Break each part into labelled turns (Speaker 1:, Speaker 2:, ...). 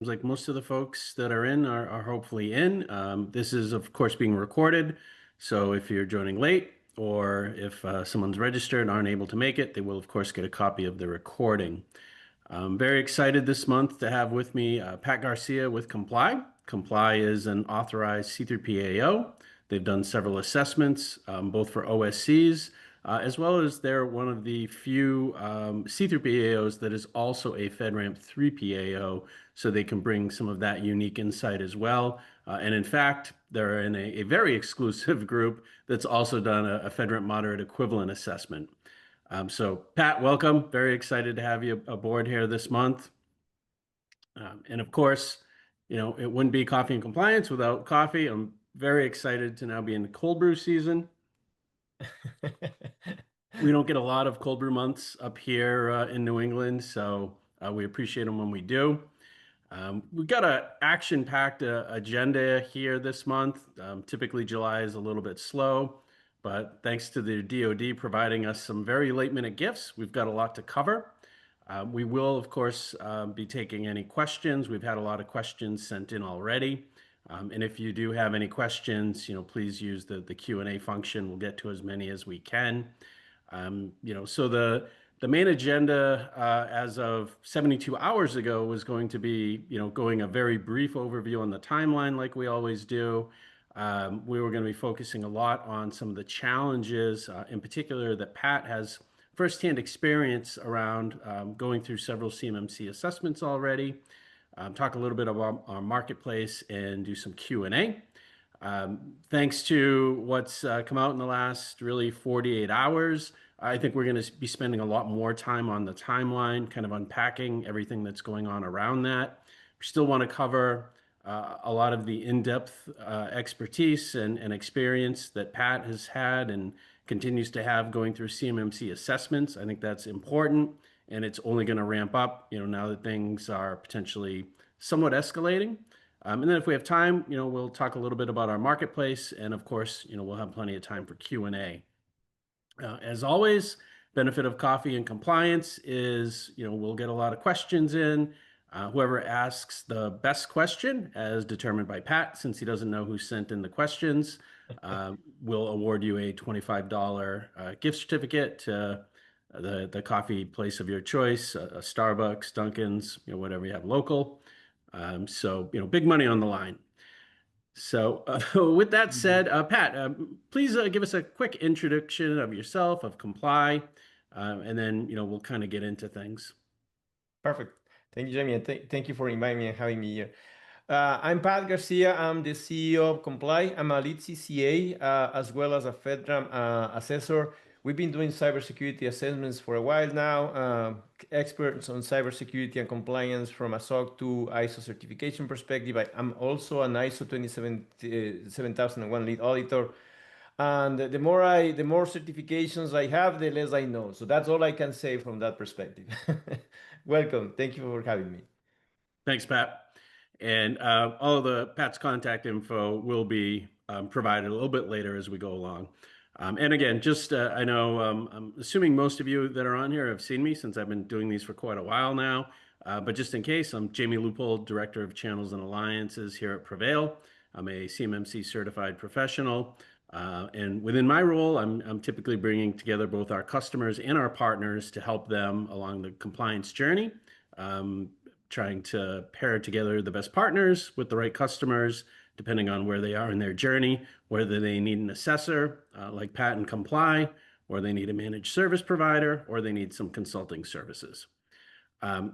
Speaker 1: seems like most of the folks that are in are hopefully in. This is, of course, being recorded. So if you're joining late or if someone's registered and aren't able to make it, they will, of course, get a copy of the recording. I'm very excited this month to have with me Pat Garcia with Kompleye. Kompleye is an authorized C3PAO. They've done several assessments, both for OSCs, as well as they're one of the few C3PAOs that is also a FedRAMP 3 PAO, so they can bring some of that unique insight as well. And in fact, they're in a very exclusive group that's also done a FedRAMP moderate equivalent assessment. So Pat, welcome. Very excited to have you aboard here this month. And of course, it wouldn't be coffee and compliance without coffee. I'm very excited to now be in the cold brew season. We don't get a lot of cold brew months up here in New England, so we appreciate them when we do. We've got an action-packed agenda here this month. Typically, July is a little bit slow, but thanks to the DoD providing us some very late-minute gifts, we've got a lot to cover. We will, of course, be taking any questions. We've had a lot of questions sent in already. And if you do have any questions, please use the Q&A function. We'll get to as many as we can. So the main agenda as of 72 hours ago was going to be, going a very brief overview on the timeline like we always do. We were going to be focusing a lot on some of the challenges, in particular that Pat has firsthand experience around going through several CMMC assessments already. Talk a little bit about our marketplace and do some Q&A. Thanks to what's come out in the last really 48 hours, I think we're going to be spending a lot more time on the timeline, kind of unpacking everything that's going on around that. We still want to cover a lot of the in-depth expertise and experience that Pat has had and continues to have going through CMMC assessments. I think that's important, and it's only going to ramp up, now that things are potentially somewhat escalating. And then if we have time, we'll talk a little bit about our marketplace, and of course, we'll have plenty of time for Q&A. As always, benefit of coffee and compliance is, we'll get a lot of questions in. Whoever asks the best question, as determined by Pat, since he doesn't know who sent in the questions, will award you a $25 gift certificate to the coffee place of your choice, a Starbucks, Dunkin's, whatever you have local. So, big money on the line. So with that said, Pat, please give us a quick introduction of yourself, of Kompleye, and then, we'll kind of get into things.
Speaker 2: Perfect. Thank you, Jamie, and thank you for inviting me and having me here. I'm Pat Garcia. I'm the CEO of Kompleye. I'm a lead CCA as well as a FedRAMP assessor. We've been doing cybersecurity assessments for a while now, experts on cybersecurity and compliance from a SOC to ISO certification perspective. I'm also an ISO 27001 lead auditor. And the more certifications I have, the less I know. So that's all I can say from that perspective. Welcome. Thank you for having me.
Speaker 1: Thanks, Pat. And all of the Pat's contact info will be provided a little bit later as we go along. And again, just I know I'm assuming most of you that are on here have seen me since I've been doing these for quite a while now. But just in case, I'm Jamie Loopold, Director of Channels and Alliances here at Prevail. I'm a CMMC certified professional. And within my role, I'm typically bringing together both our customers and our partners to help them along the compliance journey, trying to pair together the best partners with the right customers, depending on where they are in their journey, whether they need an assessor like Pat and Kompleye, or they need a managed service provider, or they need some consulting services.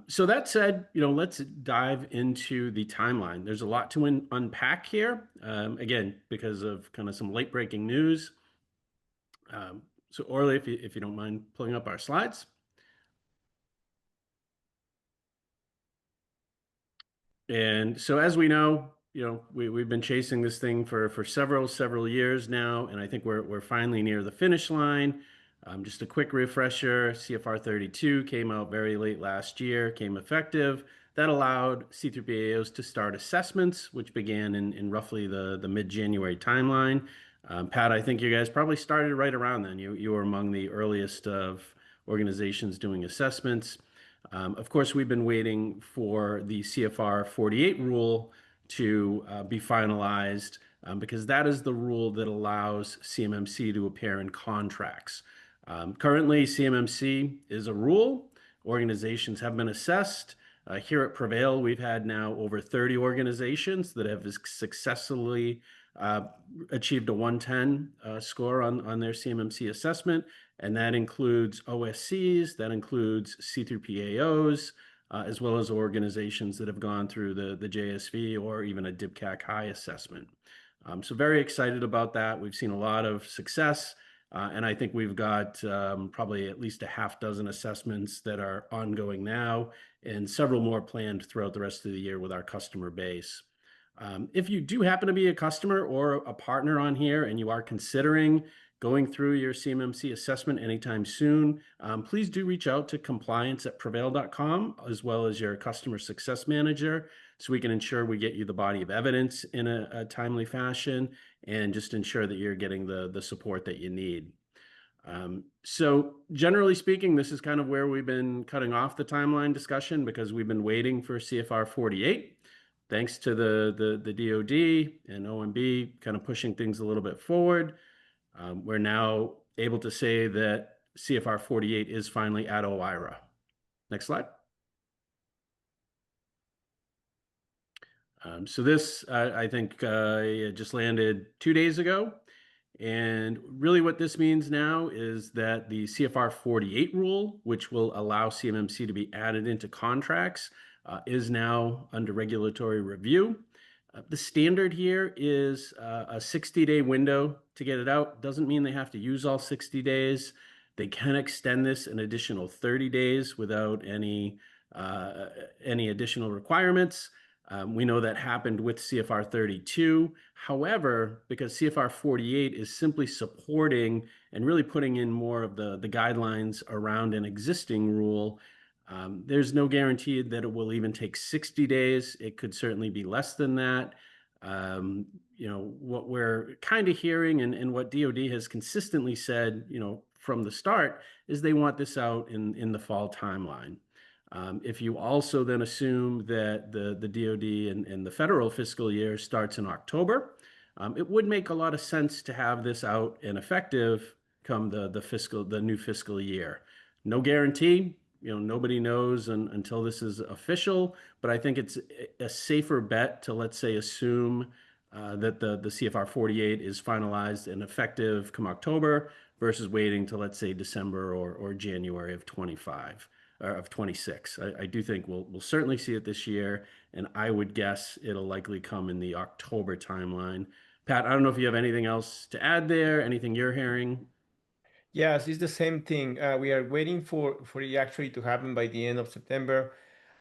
Speaker 1: So that said, let's dive into the timeline. There's a lot to unpack here, again, because of kind of some late breaking news. So Orly, if you don't mind pulling up our slides. And so as we know, we've been chasing this thing for several years now, and I think we're finally near the finish line. Just a quick refresher, CFR 32 came out very late last year, came effective. That allowed C3PAOs to start assessments, which began in roughly the mid-January timeline. Pat, I think you guys probably started right around then. You were among the earliest of organizations doing assessments. Of course, we've been waiting for the CFR 48 rule to be finalized because that is the rule that allows CMMC to appear in contracts. Currently, CMMC is a rule. Organizations have been assessed. Here at Prevail, we've had now over 30 organizations that have successfully uh, achieved a 110 score on their CMMC assessment, and that includes OSCs, that includes C3PAOs, as well as organizations that have gone through the JSV or even a DIBCAC high assessment. So very excited about that. We've seen a lot of success. And I think we've got probably at least a half dozen assessments that are ongoing now and several more planned throughout the rest of the year with our customer base. If you do happen to be a customer or a partner on here and you are considering going through your CMMC assessment anytime soon, please do reach out to compliance@prevail.com as well as your customer success manager so we can ensure we get you the body of evidence in a timely fashion and just ensure that you're getting the support that you need. So generally speaking, this is kind of where we've been cutting off the timeline discussion because we've been waiting for CFR 48. Thanks to the DoD and OMB kind of pushing things a little bit forward. We're now able to say that CFR 48 is finally at OIRA. Next slide. So this, I think, just landed 2 days ago. And really what this means now is that the CFR 48 rule, which will allow CMMC to be added into contracts, is now under regulatory review. The standard here is a 60-day window to get it out. Doesn't mean they have to use all 60 days. They can extend this an additional 30 days without any additional requirements. We know that happened with CFR 32. However, because CFR 48 is simply supporting and really putting in more of the guidelines around an existing rule, there's no guarantee that it will even take 60 days. It could certainly be less than that. What we're kind of hearing and what DoD has consistently said, from the start is they want this out in the fall timeline. If you also then assume that the DoD and the federal fiscal year starts in October, it would make a lot of sense to have this out and effective come the new fiscal year. No guarantee, nobody knows until this is official, but I think it's a safer bet to, let's say, assume that the CFR 48 is finalized and effective come October versus waiting to, let's say, December or January of 25 or of 26. I do think we'll certainly see it this year, and I would guess it'll likely come in the October timeline. Pat, I don't know if you have anything else to add there, anything you're hearing.
Speaker 2: Yes, it's the same thing. We are waiting for it actually to happen by the end of September.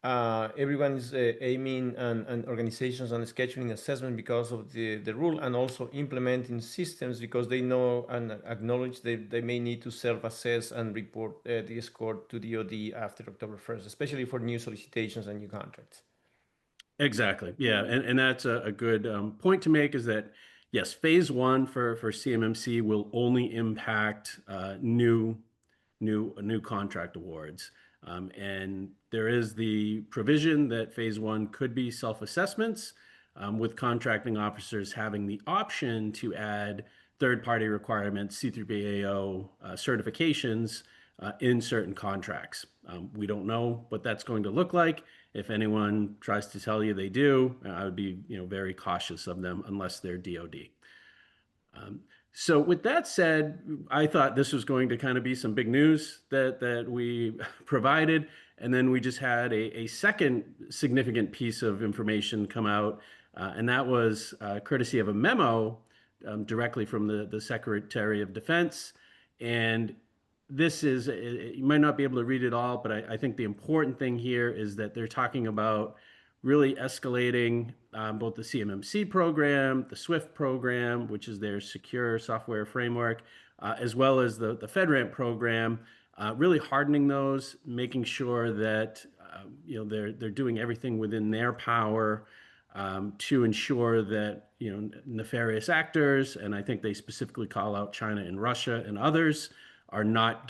Speaker 2: Everyone is aiming and organizations on scheduling assessment because of the rule and also implementing systems because they know and acknowledge they may need to self-assess and report the score to DoD after October 1st, especially for new solicitations and new contracts.
Speaker 1: Exactly. Yeah. And that's a good point to make is that, yes, phase one for CMMC will only impact new contract awards. And there is the provision that phase one could be self-assessments with contracting officers having the option to add third-party requirements, C3PAO certifications in certain contracts. We don't know what that's going to look like. If anyone tries to tell you they do, I would be very cautious of them unless they're DoD. So with that said, I thought this was going to kind of be some big news that we provided. And then we just had a second significant piece of information come out, and that was courtesy of a memo directly from the Secretary of Defense. And this is, you might not be able to read it all, but I think the important thing here is that they're talking about really escalating both the CMMC program, the SWIFT program, which is their secure software framework, as well as the FedRAMP program, really hardening those, making sure that they're doing everything within their power to ensure that nefarious actors, and I think they specifically call out China and Russia and others, are not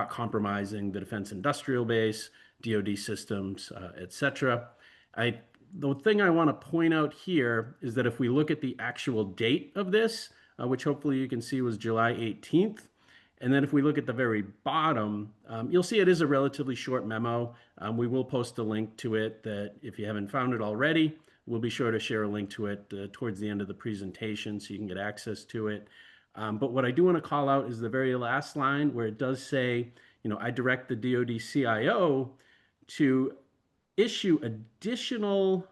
Speaker 1: compromising the defense industrial base DoD systems, etc. The thing I want to point out here is that if we look at the actual date of this, which hopefully you can see was July 18th, and then if we look at the very bottom, you'll see it is a relatively short memo. We will post a link to it that if you haven't found it already, we'll be sure to share a link to it towards the end of the presentation so you can get access to it. But what I do want to call out is the very last line where it does say, I direct the DoD CIO to issue additional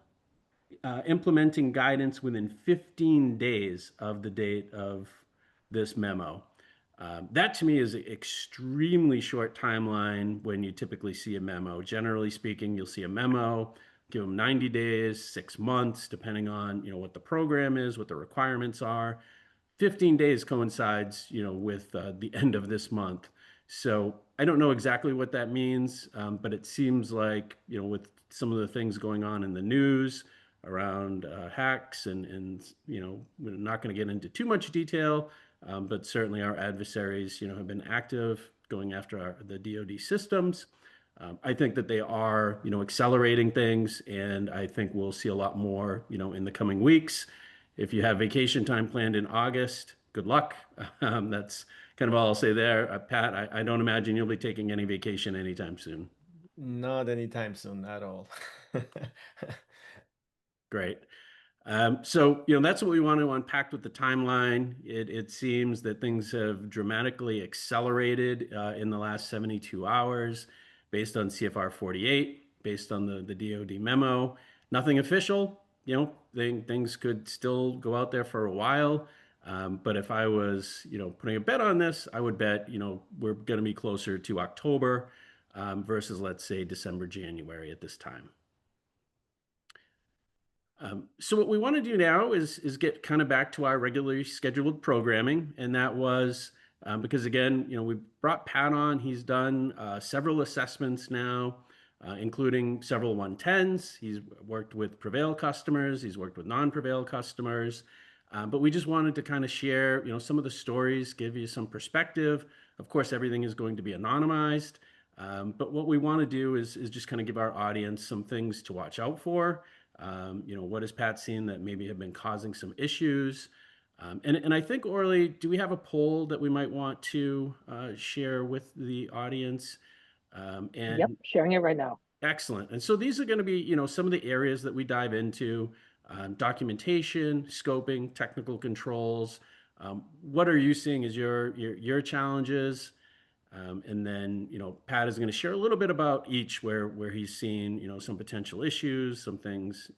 Speaker 1: implementing guidance within 15 days of the date of this memo. That to me is an extremely short timeline when you typically see a memo. Generally speaking, you'll see a memo, give them 90 days, 6 months, depending on what the program is, what the requirements are. 15 days coincides, with the end of this month. So I don't know exactly what that means, but it seems like, with some of the things going on in the news around hacks and we're not going to get into too much detail, but certainly our adversaries, have been active going after the DoD systems. I think that they are, accelerating things, and I think we'll see a lot more, in the coming weeks. If you have vacation time planned in August, good luck. That's kind of all I'll say there. Pat, I don't imagine you'll be taking any vacation anytime soon.
Speaker 2: Not anytime soon at all.
Speaker 1: Great. So, that's what we want to unpack with the timeline. It seems that things have dramatically accelerated in the last 72 hours based on CFR 48, based on the DoD memo. Nothing official, things could still go out there for a while. But if I was, putting a bet on this, I would bet, we're going to be closer to October versus, let's say, December, January at this time. So what we want to do now is get kind of back to our regularly scheduled programming, and that was because again, we brought Pat on. He's done several assessments now, including several 110s. He's worked with Prevail customers. He's worked with non-Prevail customers. But we just wanted to kind of share, some of the stories, give you some perspective. Of course, everything is going to be anonymized. But what we want to do is just kind of give our audience some things to watch out for. What has Pat seen that maybe have been causing some issues? And I think, Orly, do we have a poll that we might want to share with the audience?
Speaker 3: Yep, sharing it right now.
Speaker 1: Excellent. And so these are going to be, some of the areas that we dive into: documentation, scoping, technical controls. What are you seeing as your challenges? And then, Pat is going to share a little bit about each where he's seen, some potential issues, some things,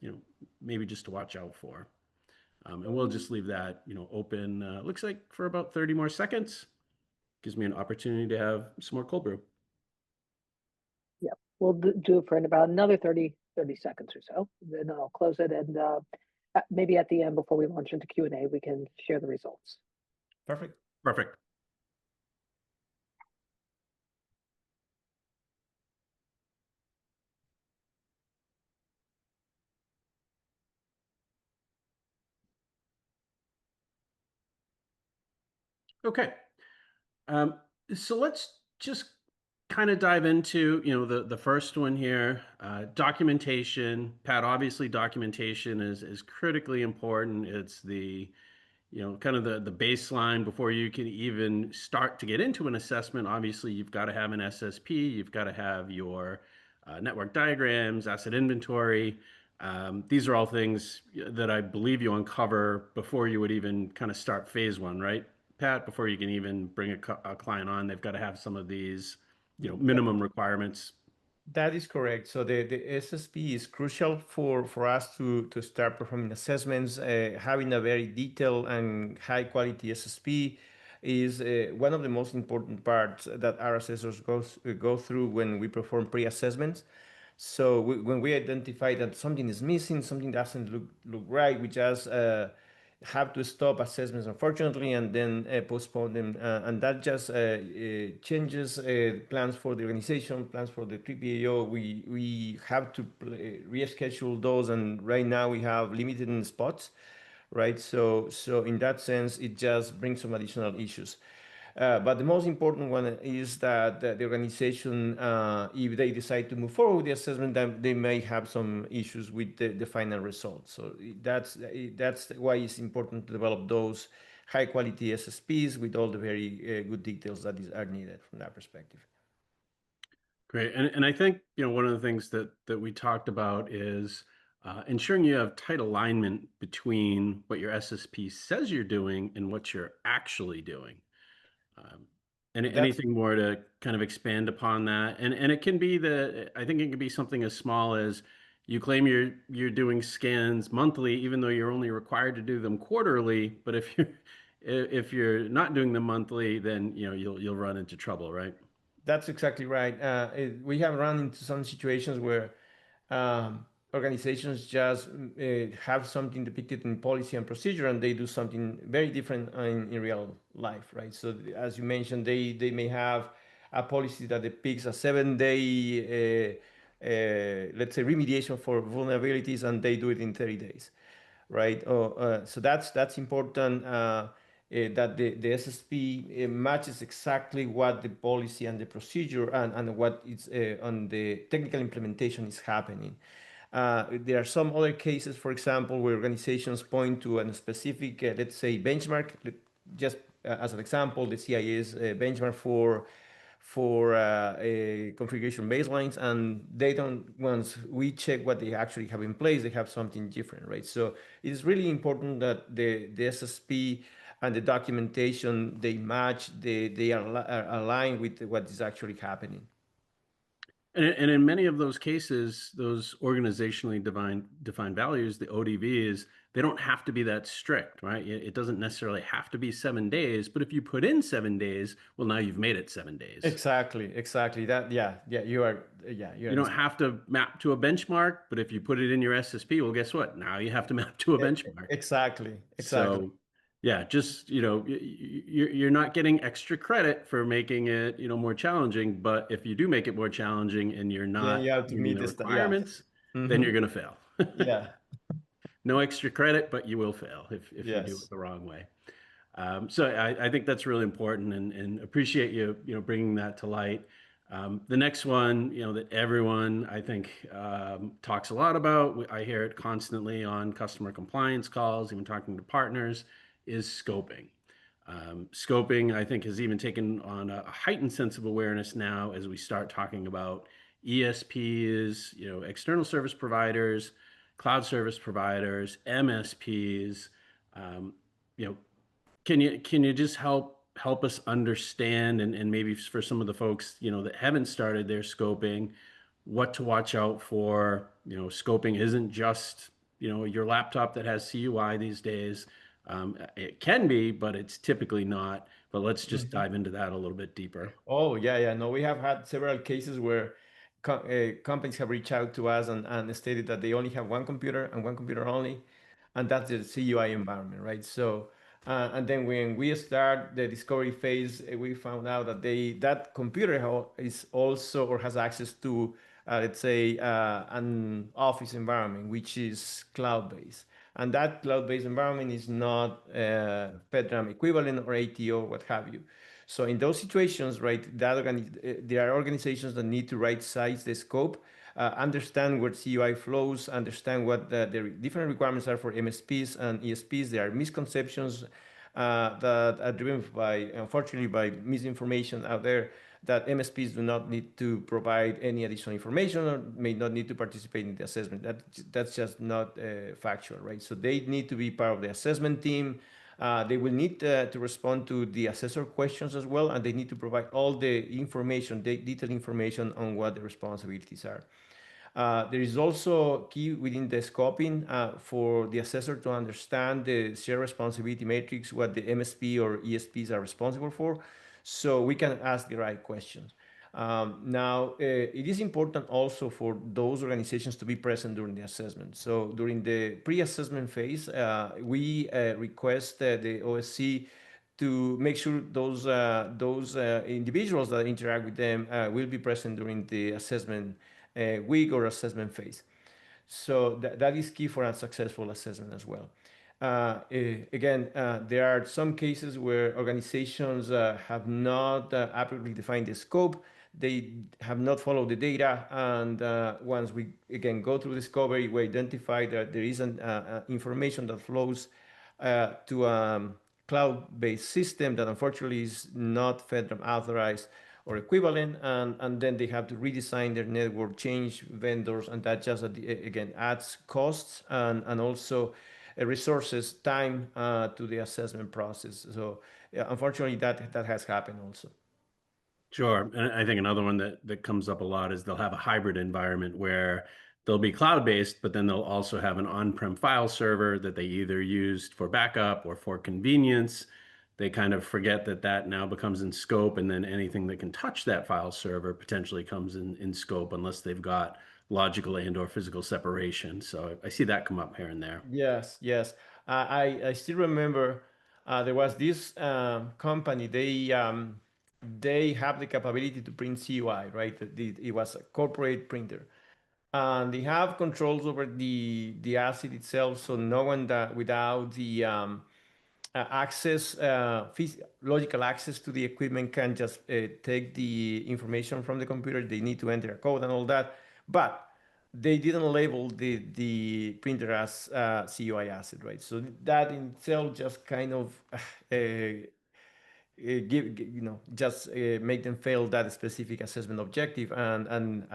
Speaker 1: maybe just to watch out for. And we'll just leave that, open, looks like for about 30 more seconds. Gives me an opportunity to have some more cold brew.
Speaker 3: Yep, we'll do it for about another 30 seconds or so. Then I'll close it, and maybe at the end, before we launch into Q&A, we can share the results.
Speaker 2: Perfect.
Speaker 1: Perfect. Okay. So let's just kind of dive into, the first one here, documentation. Pat, obviously documentation is critically important. It's the, kind of the baseline before you can even start to get into an assessment. Obviously, you've got to have an SSP. You've got to have your network diagrams, asset inventory. These are all things that I believe you uncover before you would even kind of start phase one, right, Pat? Before you can even bring a client on, they've got to have some of these, minimum requirements.
Speaker 2: That is correct. So the SSP is crucial for us to start performing assessments. Having a very detailed and high quality SSP is one of the most important parts that our assessors go through when we perform pre-assessments. So when we identify that something is missing, something doesn't look right, we just have to stop assessments, unfortunately, and then postpone them. And that just changes plans for the organization, plans for the 3PAO. We have to reschedule those, and right now we have limited spots, right? So in that sense, it just brings some additional issues. But the most important one is that the organization, if they decide to move forward with the assessment, then they may have some issues with the final result. So that's why it's important to develop those high quality SSPs with all the very good details that are needed from that perspective.
Speaker 1: Great. And I think, one of the things that we talked about is ensuring you have tight alignment between what your SSP says you're doing and what you're actually doing. Anything more to kind of expand upon that? And it can be I think it can be something as small as you claim you're doing scans monthly, even though you're only required to do them quarterly. But if you're not doing them monthly, then you'll run into trouble, right?
Speaker 2: That's exactly right. We have run into some situations where organizations just have something depicted in policy and procedure, and they do something very different in real life, right? So, as you mentioned, they may have a policy that depicts a 7-day, let's say, remediation for vulnerabilities, and they do it in 30 days, right? So that's important. That the SSP matches exactly what the policy and the procedure and what is on the technical implementation is happening. There are some other cases, for example, where organizations point to a specific, let's say, benchmark. Just as an example, the CIA's benchmark for configuration baselines, and they don't, once we check what they actually have in place, they have something different, right? So it's really important that the SSP and the documentation, they match, they are aligned with what is actually happening.
Speaker 1: And in many of those cases, those organizationally defined values, the ODVs, they don't have to be that strict, right? It doesn't necessarily have to be 7 days, but if you put in 7 days, well, now you've made it 7 days.
Speaker 2: Exactly. That, yeah,
Speaker 1: you don't have to map to a benchmark, but if you put it in your SSP, well, guess what? Now you have to map to a benchmark.
Speaker 2: Exactly.
Speaker 1: So, yeah, just, you're not getting extra credit for making it, more challenging, but if you do make it more challenging and you're not
Speaker 2: you have to
Speaker 1: meeting
Speaker 2: meet
Speaker 1: the
Speaker 2: the
Speaker 1: requirements,
Speaker 2: yeah.
Speaker 1: then you're going to fail.
Speaker 2: Yeah.
Speaker 1: No extra credit, but you will fail if you do
Speaker 2: Yes.
Speaker 1: it the wrong way. So I think that's really important, and appreciate you, bringing that to light. The next one, that everyone I think talks a lot about, I hear it constantly on customer compliance calls, even talking to partners, is scoping. Scoping, I think, has even taken on a heightened sense of awareness now as we start talking about ESPs, external service providers, cloud service providers, MSPs. You know, can you just help us understand, and maybe for some of the folks that haven't started their scoping, what to watch out for? Scoping isn't just your laptop that has CUI these days. It can be, but it's typically not. But let's just dive into that a little bit deeper.
Speaker 2: Oh, yeah. No, we have had several cases where companies have reached out to us and stated that they only have one computer and one computer only, and that's the CUI environment, right? So, and then when we start the discovery phase, we found out that that computer is also or has access to, let's say, an office environment, which is cloud-based. And that cloud-based environment is not FedRAMP equivalent or ATO, what have you. So in those situations, right, there are organizations that need to right-size the scope, understand where CUI flows, understand what the different requirements are for MSPs and ESPs. There are misconceptions that are driven by, unfortunately, by misinformation out there, that MSPs do not need to provide any additional information or may not need to participate in the assessment. That's just not factual, right? So they need to be part of the assessment team. They will need to respond to the assessor questions as well, and they need to provide all the information, detailed information on what the responsibilities are. There is also key within the scoping for the assessor to understand the shared responsibility matrix, what the MSP or ESPs are responsible for, so we can ask the right questions. Now, it is important also for those organizations to be present during the assessment. So during the pre-assessment phase, we request the OSC to make sure those individuals that interact with them will be present during the assessment week or assessment phase. So that is key for a successful assessment as well. Again, there are some cases where organizations have not appropriately defined the scope. They have not followed the data, and once we again go through discovery, we identify that there isn't information that flows to a cloud-based system that unfortunately is not FedRAMP authorized or equivalent, and then they have to redesign their network, change vendors, and that just again adds costs and also resources, time to the assessment process. So yeah, unfortunately, that has happened also.
Speaker 1: Sure. And I think another one that comes up a lot is they'll have a hybrid environment where they'll be cloud-based, but then they'll also have an on-prem file server that they either used for backup or for convenience. They kind of forget that that now becomes in scope, and then anything that can touch that file server potentially comes in scope unless they've got logical and or physical separation. So I see that come up here and there.
Speaker 2: Yes, yes. I still remember there was this company. They have the capability to print CUI, right? It was a corporate printer, and they have controls over the asset itself. So no one that without the access, logical access to the equipment can just take the information from the computer. They need to enter a code and all that, but they didn't label the printer as CUI asset, right? So that in itself just kind of just make them fail that specific assessment objective. And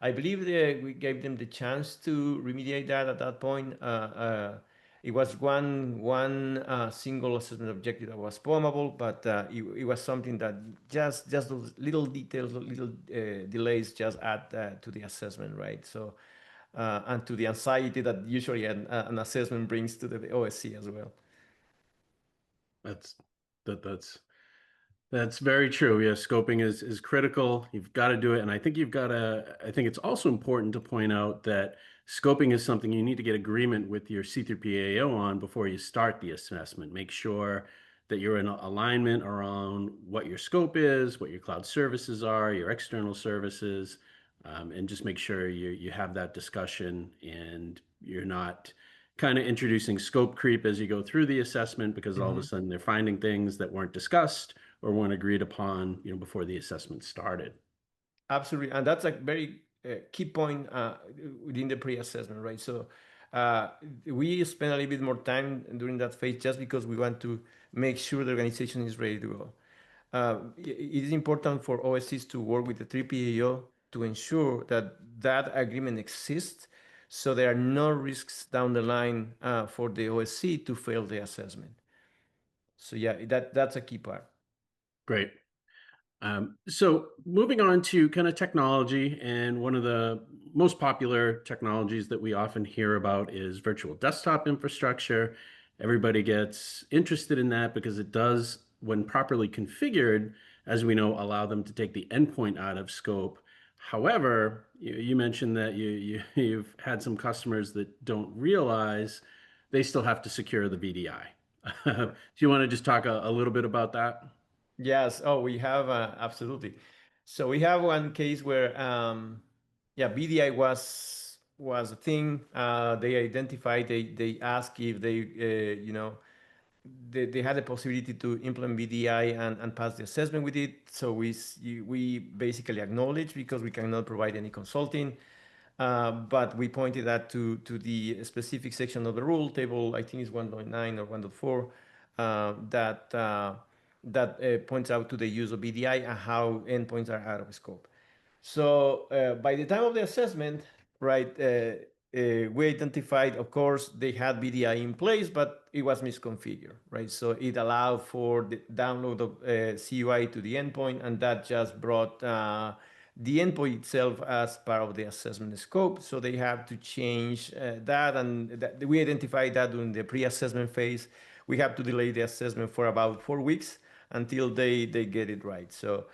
Speaker 2: I believe we gave them the chance to remediate that at that point. It was one single assessment objective that was poemable, but it was something that just those little details, little delays just add to the assessment, right? So and to the anxiety that usually an assessment brings to the OSC as well.
Speaker 1: That's that's That's very true. Yeah, scoping is critical. You've got to do it. And I think I think it's also important to point out that scoping is something you need to get agreement with your C3PAO on before you start the assessment. Make sure that you're in alignment around what your scope is, what your cloud services are, your external services, and just make sure you have that discussion and you're not kind of introducing scope creep as you go through the assessment because all of a sudden they're finding things that weren't discussed or weren't agreed upon, before the assessment started.
Speaker 2: Absolutely, and that's a very key point within the pre-assessment, right? So we spend a little bit more time during that phase just because we want to make sure the organization is ready to go. It is important for OSCs to work with the 3PAO to ensure that that agreement exists, so there are no risks down the line for the OSC to fail the assessment. So yeah, that's a key part.
Speaker 1: Great. So moving on to kind of technology, and one of the most popular technologies that we often hear about is virtual desktop infrastructure. Everybody gets interested in that because it does, when properly configured, as we know, allow them to take the endpoint out of scope. However, you mentioned that you've had some customers that don't realize they still have to secure the VDI. Do you want to just talk a little bit about that?
Speaker 2: Yes. Oh, we have absolutely. So we have one case where, yeah, BDI was a thing. They identified. They asked if they had the possibility to implement BDI and pass the assessment with it. So we basically acknowledged because we cannot provide any consulting. But we pointed that to the specific section of the rule table. I think it's 1.9 or 1.4 that points out to the use of BDI and how endpoints are out of scope. So by the time of the assessment, right, we identified, of course, they had BDI in place, but it was misconfigured, right? So it allowed for the download of CUI to the endpoint, and that just brought the endpoint itself as part of the assessment scope. So they have to change that, and we identified that during the pre-assessment phase. We have to delay the assessment for about 4 weeks until they get it right. One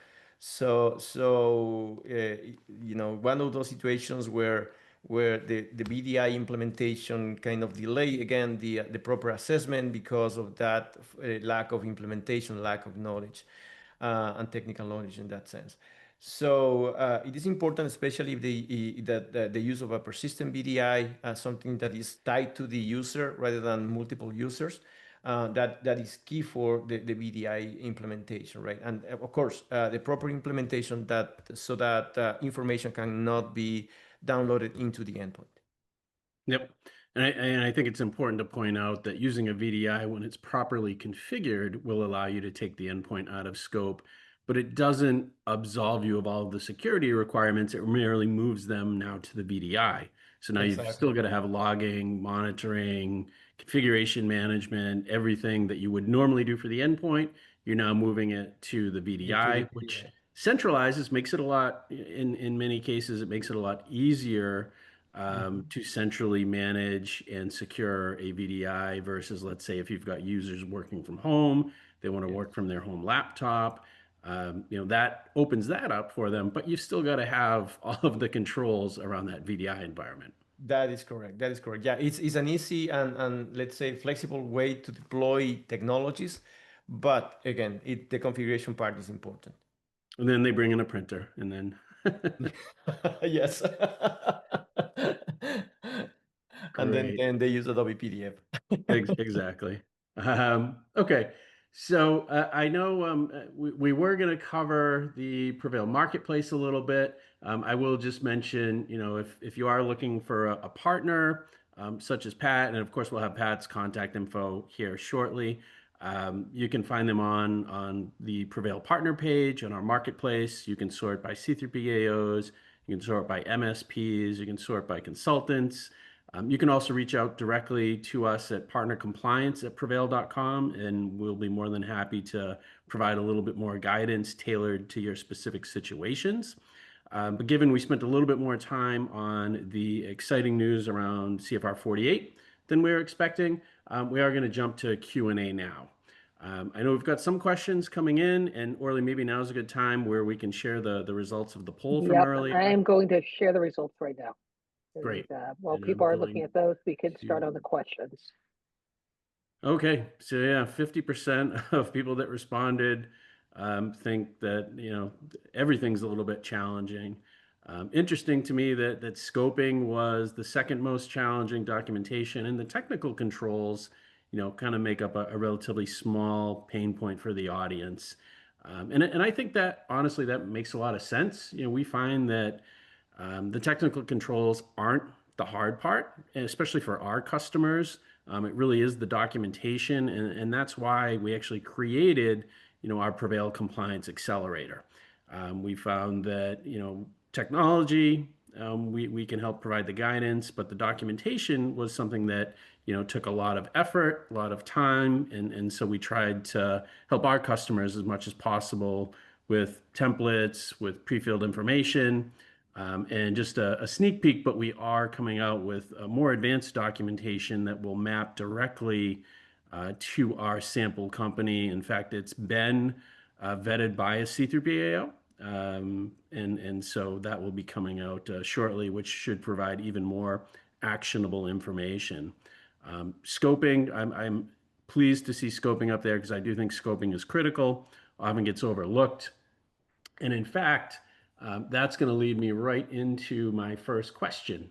Speaker 2: of those situations where the BDI implementation kind of delay again the proper assessment because of that lack of implementation, lack of knowledge and technical knowledge in that sense. So it is important, especially if the use of a persistent VDI, something that is tied to the user rather than multiple users. That is key for the VDI implementation, right? And of course, the proper implementation so that information cannot be downloaded into the endpoint.
Speaker 1: Yep. And I think it's important to point out that using a VDI when it's properly configured will allow you to take the endpoint out of scope, but it doesn't absolve you of all of the security requirements. It merely moves them now to the VDI. So now you've still got to have logging, monitoring, configuration management, everything that you would normally do for the endpoint. You're now moving it to the VDI, which centralizes, makes it a lot, in many cases, it makes it a lot easier to centrally manage and secure a VDI versus, let's say, if you've got users working from home, they want to work from their home laptop. That opens that up for them, but you've still got to have all of the controls around that VDI environment.
Speaker 2: That is correct. That is correct. Yeah, it's an easy and let's say flexible way to deploy technologies, but again, the configuration part is important.
Speaker 1: And then they bring in a printer, and then
Speaker 2: yes. And then they use Adobe PDF.
Speaker 1: Exactly. Okay. So I know we were going to cover the Prevail Marketplace a little bit. I will just mention, if you are looking for a partner such as Pat, and of course we'll have Pat's contact info here shortly. You can find them on the Prevail partner page on our marketplace. You can sort by C3PAOs, you can sort by MSPs, you can sort by consultants. You can also reach out directly to us at partnercompliance@prevail.com, and we'll be more than happy to provide a little bit more guidance tailored to your specific situations. But given we spent a little bit more time on the exciting news around CFR 48 than we were expecting, we are going to jump to Q&A now. I know we've got some questions coming in, and Orly, maybe now is a good time where we can share the results of the poll from earlier.
Speaker 3: I am going to share the results right now.
Speaker 1: Great.
Speaker 3: While people are looking at those, we can start on the questions.
Speaker 1: Okay, so yeah, 50% of people that responded think that everything's a little bit challenging. Interesting to me that scoping was the second most challenging documentation, and the technical controls, kind of make up a relatively small pain point for the audience. And I think that honestly that makes a lot of sense. We find that the technical controls aren't the hard part, especially for our customers. It really is the documentation, and that's why we actually created, our Prevail Compliance Accelerator. We found that, technology, we can help provide the guidance, but the documentation was something that, took a lot of effort, a lot of time, and so we tried to help our customers as much as possible with templates, with pre-filled information. And just a sneak peek, but we are coming out with a more advanced documentation that will map directly to our sample company. In fact, it's been vetted by a C3PAO. And so that will be coming out shortly, which should provide even more actionable information. Scoping, I'm pleased to see scoping up there because I do think scoping is critical, often gets overlooked. And in fact, that's going to lead me right into my first question.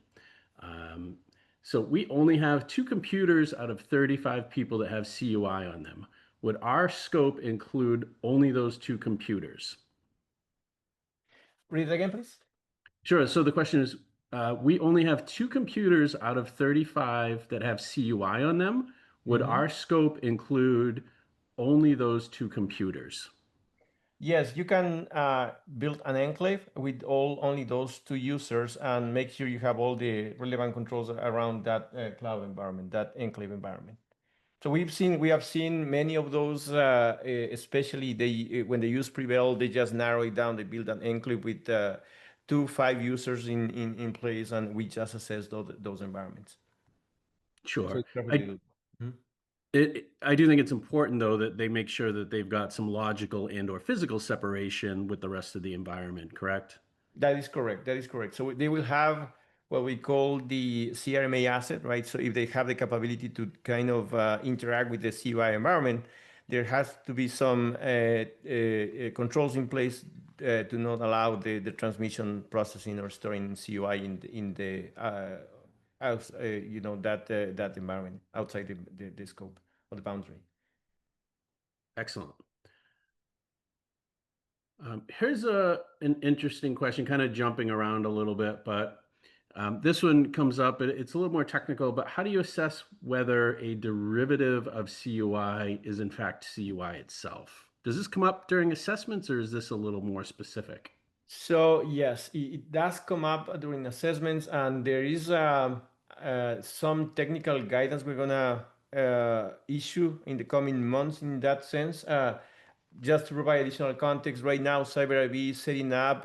Speaker 1: So we only have 2 computers out of 35 people that have CUI on them. Would our scope include only those 2 computers?
Speaker 2: Read it again, please.
Speaker 1: Sure. So the question is, we only have 2 computers out of 35 that have CUI on them. Would our scope include only those 2 computers?
Speaker 2: Yes, you can build an enclave with only those 2 users and make sure you have all the relevant controls around that cloud environment, that enclave environment. So we have seen many of those, especially when they use Prevail, they just narrow it down. They build an enclave with 5 users in place, and we just assess those environments.
Speaker 1: Sure.
Speaker 2: So it's perfectly good.
Speaker 1: I do think it's important, though, that they make sure that they've got some logical and/or physical separation with the rest of the environment, correct?
Speaker 2: That is correct. That is correct. So they will have what we call the CRMA asset, right? So if they have the capability to kind of interact with the CUI environment, there has to be some controls in place to not allow the transmission, processing, or storing in CUI in the that environment outside the scope or the boundary.
Speaker 1: Excellent. Here's an interesting question, kind of jumping around a little bit, but this one comes up. It's a little more technical, but how do you assess whether a derivative of CUI is in fact CUI itself? Does this come up during assessments, or is this a little more specific?
Speaker 2: So yes, it does come up during assessments, and there is some technical guidance we're gonna issue in the coming months in that sense. Just to provide additional context, right now CyberIB is setting up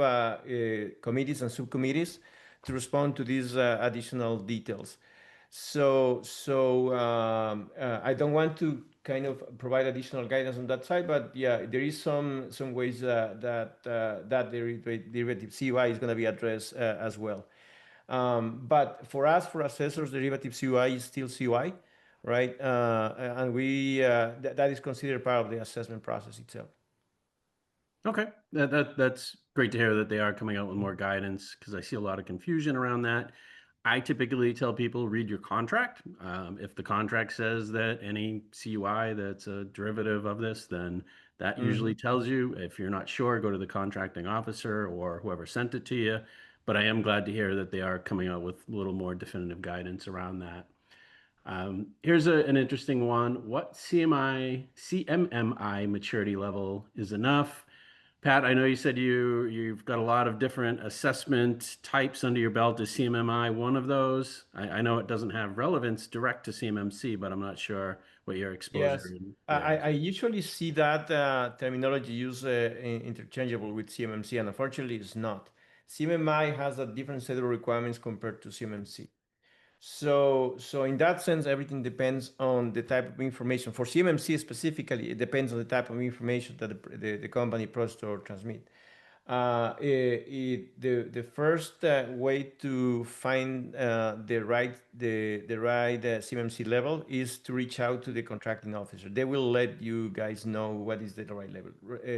Speaker 2: committees and subcommittees to respond to these additional details. I don't want to kind of provide additional guidance on that side, but yeah, there is some ways that derivative CUI is going to be addressed as well. But for us, for assessors, derivative CUI is still CUI, right? And that is considered part of the assessment process itself.
Speaker 1: Okay, that's great to hear that they are coming out with more guidance, because I see a lot of confusion around that. I typically tell people, read your contract. If the contract says that any CUI that's a derivative of this, then that usually tells you. If you're not sure, go to the contracting officer or whoever sent it to you. But I am glad to hear that they are coming out with a little more definitive guidance around that. Here's an interesting one. What CMMI maturity level is enough? Pat, I know you said you've got a lot of different assessment types under your belt. Is CMMI one of those? I know it doesn't have relevance direct to CMMC, but I'm not sure what your exposure
Speaker 2: Yes,
Speaker 1: in
Speaker 2: I,
Speaker 1: there is.
Speaker 2: I usually see that terminology used interchangeable with CMMC, and unfortunately, it's not. CMMI has a different set of requirements compared to CMMC. So in that sense, everything depends on the type of information. For CMMC specifically, it depends on the type of information that the company process or transmit. The first way to find the right CMMC level is to reach out to the contracting officer. They will let you guys know what is the right level.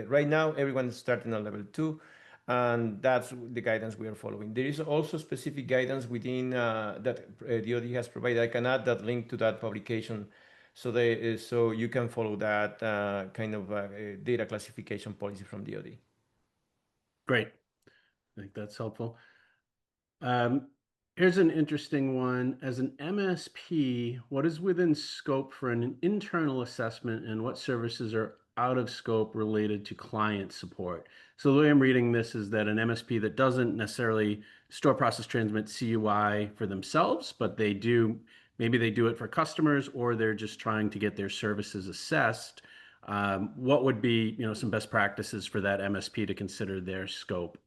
Speaker 2: Right now, everyone is starting at level 2, and that's the guidance we are following. There is also specific guidance within that DoD has provided. I can add that link to that publication, so you can follow that kind of data classification policy from DoD.
Speaker 1: Great. I think that's helpful. Um, Here's an interesting one. As an MSP, what is within scope for an internal assessment, and what services are out of scope related to client support? So the way I'm reading this is that an MSP that doesn't necessarily store, process, transmit CUI for themselves, but maybe they do it for customers, or they're just trying to get their services assessed. What would be, some best practices for that MSP to consider their scope?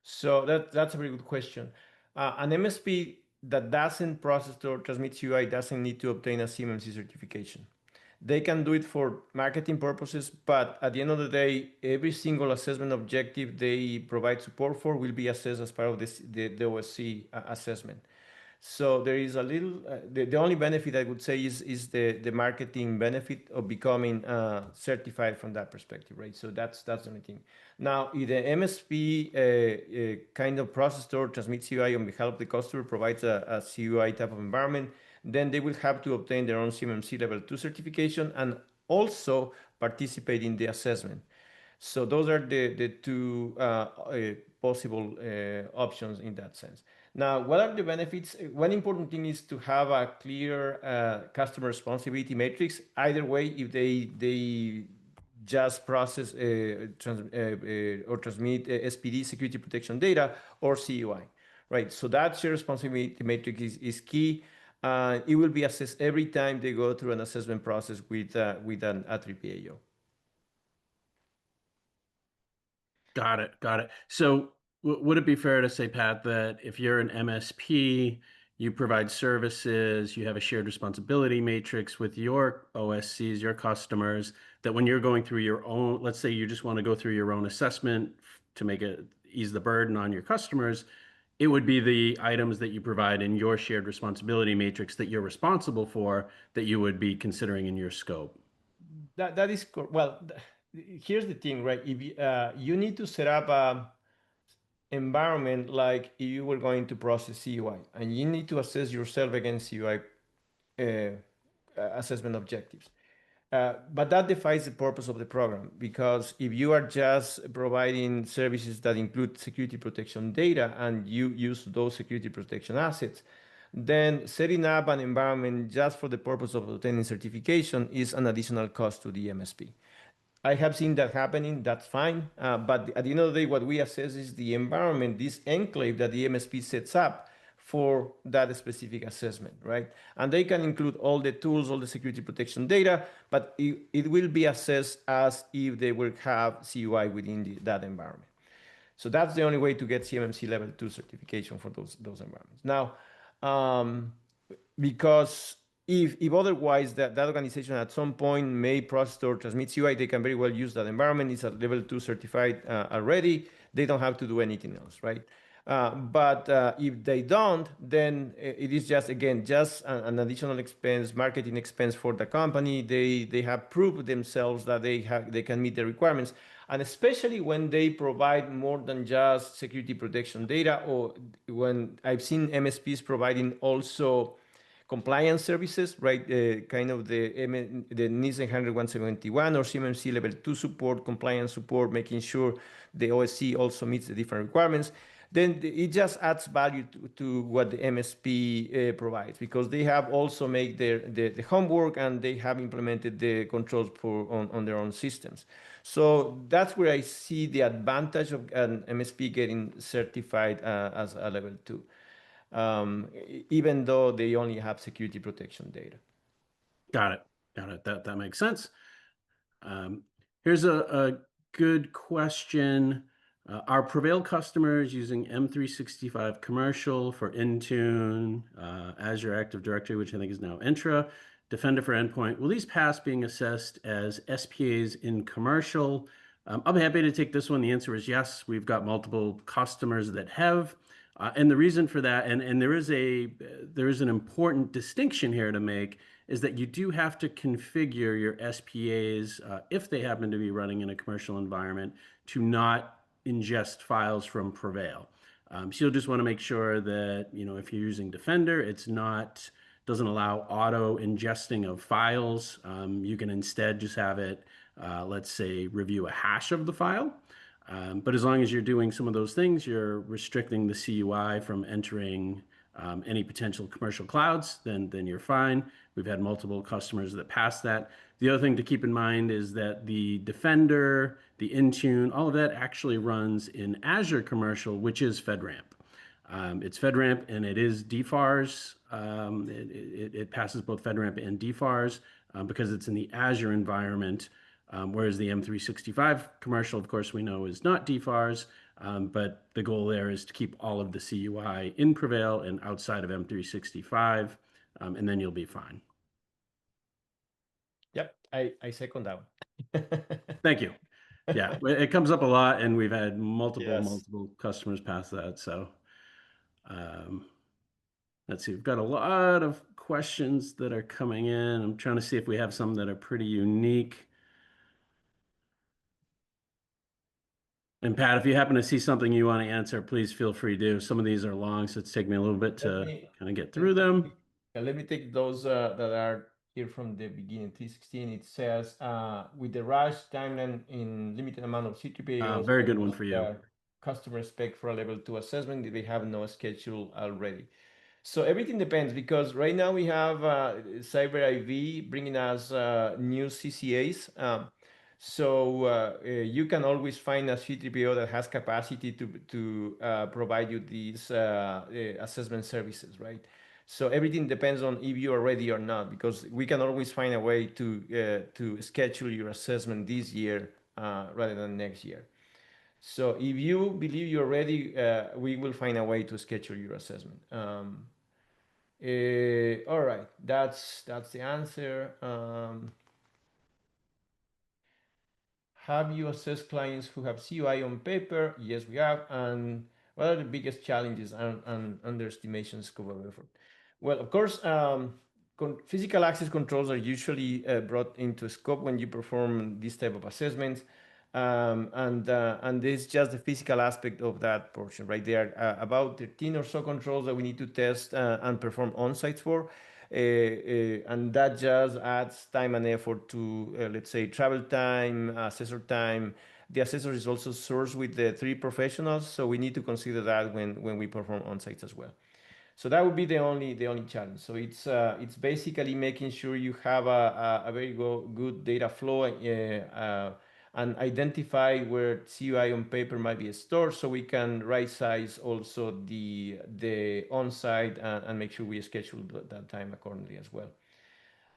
Speaker 2: So that's a very good question. An MSP that doesn't process or transmit UI doesn't need to obtain a CMMC certification. They can do it for marketing purposes, but at the end of the day, every single assessment objective they provide support for will be assessed as part of the OSC assessment. So there is a little, the only benefit I would say is the marketing benefit of becoming certified from that perspective, right? So that's the only thing. Now, if the MSP kind of process or transmit CUI on behalf of the customer, provides a CUI type of environment, then they will have to obtain their own CMMC Level 2 certification and also participate in the assessment. So those are the two possible options in that sense. Now, what are the benefits? One important thing is to have a clear customer responsibility matrix. Either way, if they just process or transmit SPD, security protection data, or CUI, right? So that shared responsibility matrix is key. It will be assessed every time they go through an assessment process with an A3PAO.
Speaker 1: Got it. Got it. So would it be fair to say, Pat, that if you're an MSP, you provide services, you have a shared responsibility matrix with your OSCs, your customers, that when you're going through your own, let's say you just want to go through your own assessment to make it ease the burden on your customers, it would be the items that you provide in your shared responsibility matrix that you're responsible for that you would be considering in your scope.
Speaker 2: That is well. here's the thing, right? If you need to set up a environment like if you were going to process CUI, and you need to assess yourself against CUI assessment objectives. But that defies the purpose of the program, because if you are just providing services that include security protection data and you use those security protection assets, then setting up an environment just for the purpose of obtaining certification is an additional cost to the MSP. I have seen that happening. That's fine. But at the end of the day, what we assess is the environment, this enclave that the MSP sets up for that specific assessment, right? And they can include all the tools, all the security protection data, but it will be assessed as if they will have CUI within that environment. So that's the only way to get CMMC Level 2 certification for those environments. Now, because if otherwise that organization at some point may process or transmit CUI, they can very well use that environment. It's at level 2 certified already. They don't have to do anything else, right? But if they don't, then it is just, again, just an additional expense, marketing expense for the company. They have proved themselves that they can meet the requirements. And especially when they provide more than just security protection data, or when I've seen MSPs providing also compliance services, right? Kind of the NIST 171 or CMMC Level 2 support, compliance support, making sure the OSC also meets the different requirements. Then it just adds value to what the MSP provides, because they have also made the homework and they have implemented the controls on their own systems. So that's where I see the advantage of an MSP getting certified as a level 2. Even though they only have security protection data.
Speaker 1: Got it. Got it. That makes sense. Here's a good question. Are Prevail customers using M365 Commercial for Intune, Azure Active Directory, which I think is now Entra, Defender for Endpoint? Will these pass being assessed as SPAs in commercial? I'll be happy to take this one. The answer is yes. We've got multiple customers that have. And the reason for that, and there is an important distinction here to make, is that you do have to configure your SPAs, if they happen to be running in a commercial environment, to not ingest files from Prevail. So you'll just want to make sure that, if you're using Defender, doesn't allow auto ingesting of files. You can instead just have it, let's say, review a hash of the file. But as long as you're doing some of those things, you're restricting the CUI from entering any potential commercial clouds, then you're fine. We've had multiple customers that pass that. The other thing to keep in mind is that the Defender, the Intune, all of that actually runs in Azure Commercial, which is FedRAMP. It's FedRAMP and it is DFARS. It passes both FedRAMP and DFARS because it's in the Azure environment. Whereas the M365 commercial, of course, we know is not DFARS, but the goal there is to keep all of the CUI in Prevail and outside of M365, and then you'll be fine.
Speaker 2: Yep, I second that one.
Speaker 1: Thank you. Yeah, it comes up a lot, and we've had multiple
Speaker 2: Yes.
Speaker 1: customers pass that. So let's see, we've got a lot of questions that are coming in. I'm trying to see if we have some that are pretty unique. And Pat, if you happen to see something you want to answer, please feel free to. Some of these are long, so it's taking me a little bit to kind of get through them.
Speaker 2: Let me take those that are here from the beginning. 316, it says, with the rush timeline in limited amount of C3PAs.
Speaker 1: Very good one for you.
Speaker 2: Customer spec for a level 2 assessment, they have no schedule already. So everything depends, because right now we have Cyber IV bringing us new CCAs. So you can always find a C3PO that has capacity to provide you these assessment services, right? So everything depends on if you are ready or not, because we can always find a way to schedule your assessment this year rather than next year. So if you believe you're ready, we will find a way to schedule your assessment. All right, that's the answer. Have you assessed clients who have CUI on paper? Yes, we have. And what are the biggest challenges and underestimations scope of effort? Well, of course, physical access controls are usually brought into scope when you perform this type of assessments. And this is just the physical aspect of that portion, right? There are about 13 or so controls that we need to test and perform on-site for. And that just adds time and effort to, let's say, travel time, assessor time. The assessor is also sourced with the 3 professionals, so we need to consider that when we perform on-sites as well. So that would be the only challenge. So it's basically making sure you have a very good data flow and identify where CUI on paper might be stored, so we can right size also the on-site and make sure we schedule that time accordingly as well.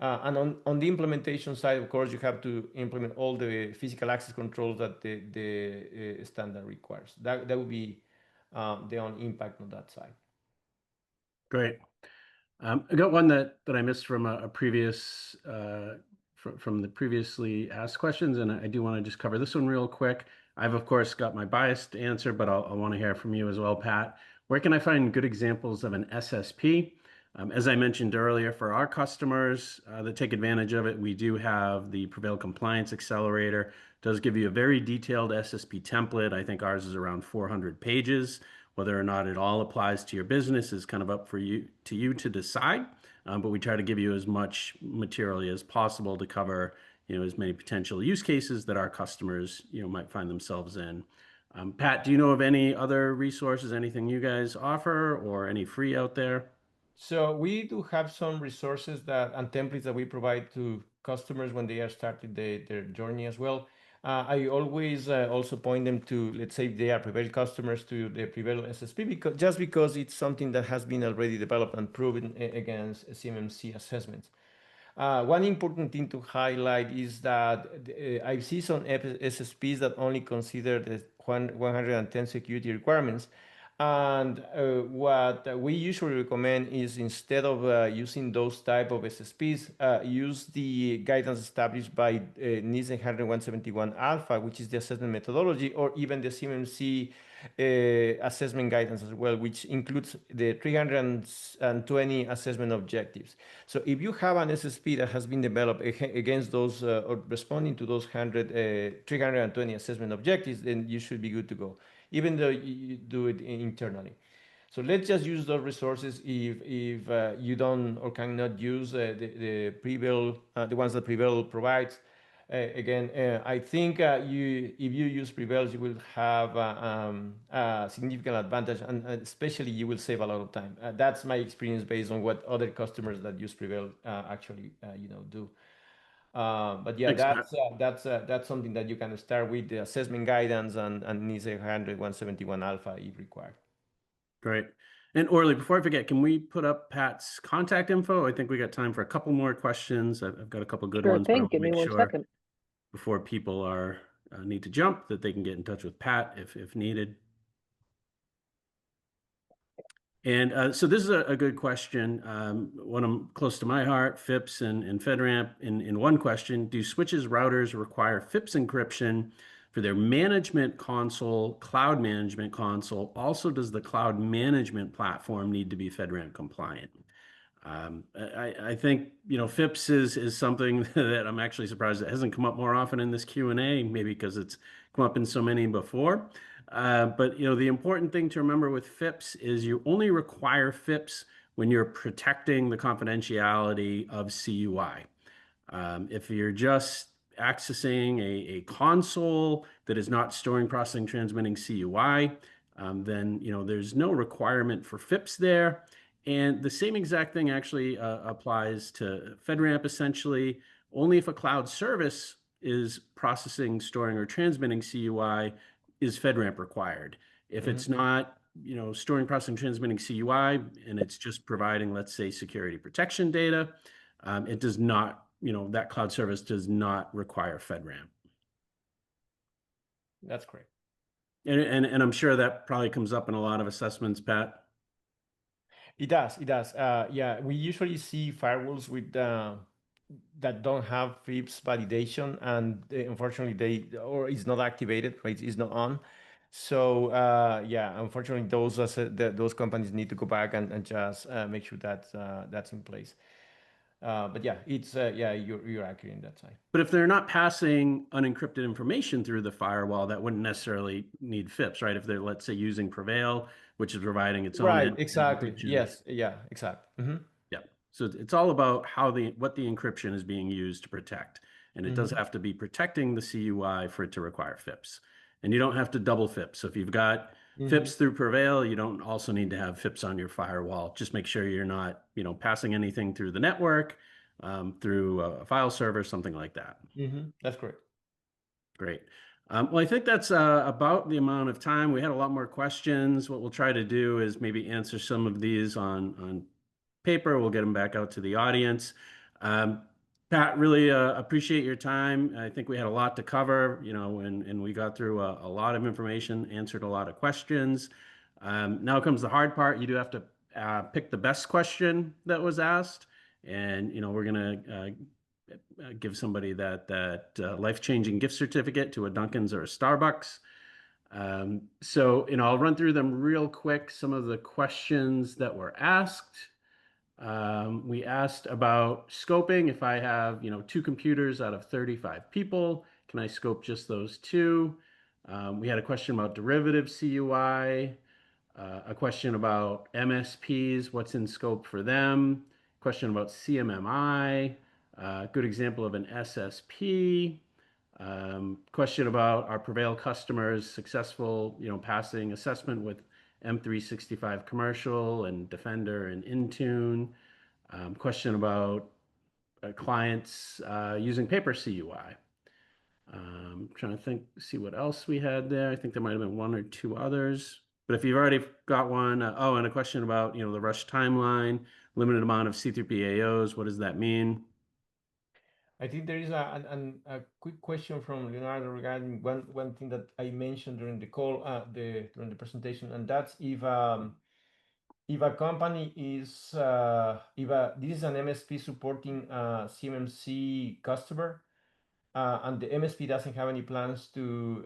Speaker 2: And on the implementation side, of course, you have to implement all the physical access controls that the standard requires. That would be the only impact on that side.
Speaker 1: Great. I got one that I missed from a previous from the previously asked questions, and I do want to just cover this one real quick. I've of course got my biased answer, but I want to hear from you as well, Pat. Where can I find good examples of an SSP? As I mentioned earlier, for our customers that take advantage of it, we do have the Prevail Compliance Accelerator. It does give you a very detailed SSP template. I think ours is around 400 pages. Whether or not it all applies to your business is kind of up for you to decide. But we try to give you as much material as possible to cover, as many potential use cases that our customers, might find themselves in. Pat, do you know of any other resources, anything you guys offer or any free out there?
Speaker 2: So we do have some resources and templates that we provide to customers when they are starting their journey as well. I always also point them to, let's say, if they are Prevail customers, to the Prevail SSP, because it's something that has been already developed and proven against CMMC assessments. One important thing to highlight is that I see some SSPs that only consider the 110 security requirements. And what we usually recommend is, instead of using those type of SSPs, use the guidance established by NIST 171 Alpha, which is the assessment methodology, or even the CMMC assessment guidance as well, which includes the 320 assessment objectives. So if you have an SSP that has been developed against those or responding to those 320 assessment objectives, then you should be good to go, even though you do it internally. So let's just use those resources if you don't or cannot use the Prevail, the ones that Prevail provides. Again, I think if you use Prevail, you will have a significant advantage, and especially you will save a lot of time. That's my experience based on what other customers that use Prevail actually do. But yeah,
Speaker 1: Thanks,
Speaker 2: that's something that you can start with, the assessment guidance and NIST 171 Alpha if required.
Speaker 1: Great. And Orly, before I forget, can we put up Pat's contact info? I think we got time for a couple more questions. I've got a couple good
Speaker 3: Sure
Speaker 1: ones, but I
Speaker 3: thing.
Speaker 1: want to
Speaker 3: Give me
Speaker 1: make
Speaker 3: one
Speaker 1: sure
Speaker 3: second.
Speaker 1: before people are need to jump that they can get in touch with Pat if needed. And so this is a good question. One of them close to my heart, FIPS and FedRAMP. In one question, do switches routers require FIPS encryption for their management console, cloud management console? Also, does the cloud management platform need to be FedRAMP compliant? I think FIPS is something that I'm actually surprised it hasn't come up more often in this Q&A, maybe because it's come up in so many before. But the important thing to remember with FIPS is you only require FIPS when you're protecting the confidentiality of CUI. If you're just accessing a console that is not storing, processing, transmitting CUI, then there's no requirement for FIPS there. And the same exact thing actually applies to FedRAMP. Essentially, only if a cloud service is processing, storing, or transmitting CUI is FedRAMP required. If it's not, storing, processing, transmitting CUI, and it's just providing, let's say, security protection data, it does not, that cloud service does not require FedRAMP.
Speaker 2: That's correct.
Speaker 1: And I'm sure that probably comes up in a lot of assessments, Pat.
Speaker 2: It does. Yeah, we usually see firewalls with that don't have FIPS validation, and unfortunately or it's not activated, right? It's not on. So yeah, unfortunately, those companies need to go back and just make sure that that's in place. But yeah, it's yeah, you're accurate in that side.
Speaker 1: But if they're not passing unencrypted information through the firewall, that wouldn't necessarily need FIPS, right? If they're, let's say, using Prevail, which is providing its own
Speaker 2: Right,
Speaker 1: end-to-end
Speaker 2: exactly.
Speaker 1: encryption.
Speaker 2: Yes, yeah, exactly.
Speaker 1: Yeah. So it's all about how what the encryption is being used to protect. And it does have to be protecting the CUI for it to require FIPS. And you don't have to double FIPS. So if you've got FIPS through Prevail, you don't also need to have FIPS on your firewall. Just make sure you're not, passing anything through the network, through a file server, something like that.
Speaker 2: That's correct.
Speaker 1: Great. Well, I think that's about the amount of time. We had a lot more questions. What we'll try to do is maybe answer some of these on paper. We'll get them back out to the audience. Pat, really appreciate your time. I think we had a lot to cover, and we got through a lot of information, answered a lot of questions. Now comes the hard part. You do have to pick the best question that was asked, and we're gonna give somebody that life-changing gift certificate to a Dunkin's or a Starbucks. So I'll run through them real quick. Some of the questions that were asked. We asked about scoping. If I have, 2 computers out of 35 people, can I scope just those 2? We had a question about derivative CUI, a question about MSPs, what's in scope for them, question about CMMI, good example of an SSP, question about our Prevail customers successful, passing assessment with M365 Commercial and Defender and Intune. Question about clients using paper CUI. Trying to see what else we had there. I think there might have been 1 or 2 others. But if you've already got one, and a question about the rush timeline, limited amount of C3P AOs. What does that mean?
Speaker 2: I think there is a quick question from Leonardo regarding one thing that I mentioned during the call, during the presentation, and that's if a company is this is an MSP supporting a CMMC customer, and the MSP doesn't have any plans to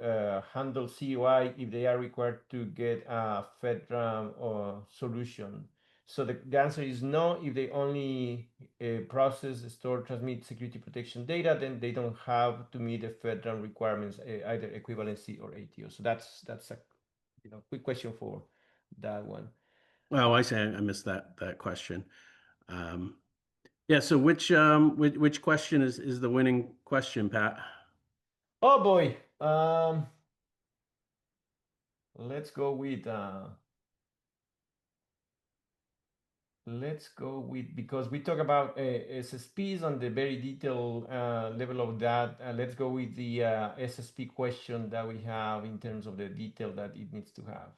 Speaker 2: handle CUI if they are required to get a FedRAMP or solution. So the answer is no. If they only process, store, transmit security protection data, then they don't have to meet the FedRAMP requirements, either equivalency or ATO. So that's a quick question for that one.
Speaker 1: Oh, I say I missed that question. Yeah. So which question is the winning question, Pat?
Speaker 2: Oh boy. Let's go with because we talk about SSPs on the very detailed level of that. Let's go with the SSP question that we have in terms of the detail that it needs to have.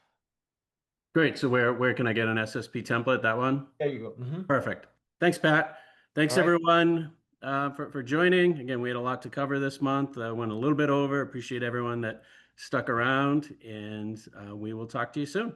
Speaker 1: Great. So where can I get an SSP template? That one?
Speaker 2: There you go.
Speaker 1: Perfect. Thanks, Pat. Thanks,
Speaker 2: All right.
Speaker 1: everyone, for joining. Again, we had a lot to cover this month. Went a little bit over. Appreciate everyone that stuck around, and we will talk to you soon.